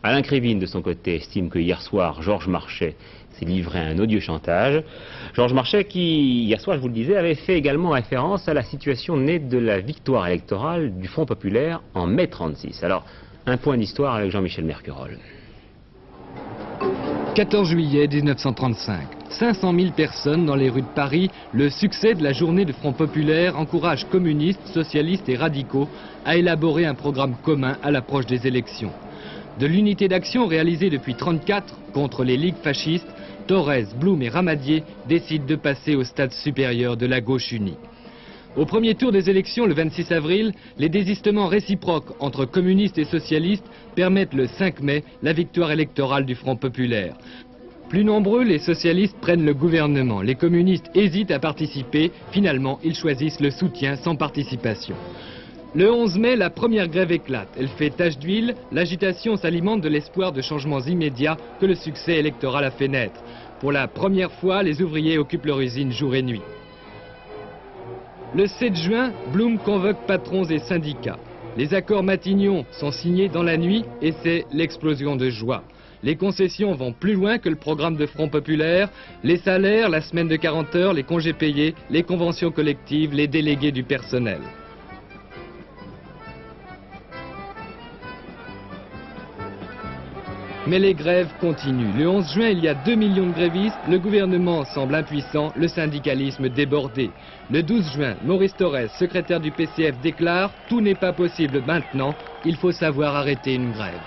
Alain Krivine, de son côté, estime que hier soir, Georges Marchais s'est livré à un odieux chantage. Georges Marchais qui, hier soir, je vous le disais, avait fait également référence à la situation née de la victoire électorale du Front Populaire en mai 1936. Alors, un point d'histoire avec Jean-Michel Mercurol. 14 juillet 1935. 500 000 personnes dans les rues de Paris. Le succès de la journée du Front Populaire encourage communistes, socialistes et radicaux à élaborer un programme commun à l'approche des élections. De l'unité d'action réalisée depuis 1934 contre les ligues fascistes, Thorez, Blum et Ramadier décident de passer au stade supérieur de la gauche unie. Au premier tour des élections, le 26 avril, les désistements réciproques entre communistes et socialistes permettent le 5 mai la victoire électorale du Front Populaire. Plus nombreux, les socialistes prennent le gouvernement. Les communistes hésitent à participer. Finalement, ils choisissent le soutien sans participation. Le 11 mai, la première grève éclate. Elle fait tache d'huile. L'agitation s'alimente de l'espoir de changements immédiats que le succès électoral a fait naître. Pour la première fois, les ouvriers occupent leur usine jour et nuit. Le 7 juin, Blum convoque patrons et syndicats. Les accords Matignon sont signés dans la nuit et c'est l'explosion de joie. Les concessions vont plus loin que le programme de Front Populaire. Les salaires, la semaine de 40 heures, les congés payés, les conventions collectives, les délégués du personnel. Mais les grèves continuent. Le 11 juin, il y a 2 millions de grévistes. Le gouvernement semble impuissant, le syndicalisme débordé. Le 12 juin, Maurice Thorez, secrétaire du PCF, déclare « Tout n'est pas possible maintenant, il faut savoir arrêter une grève ».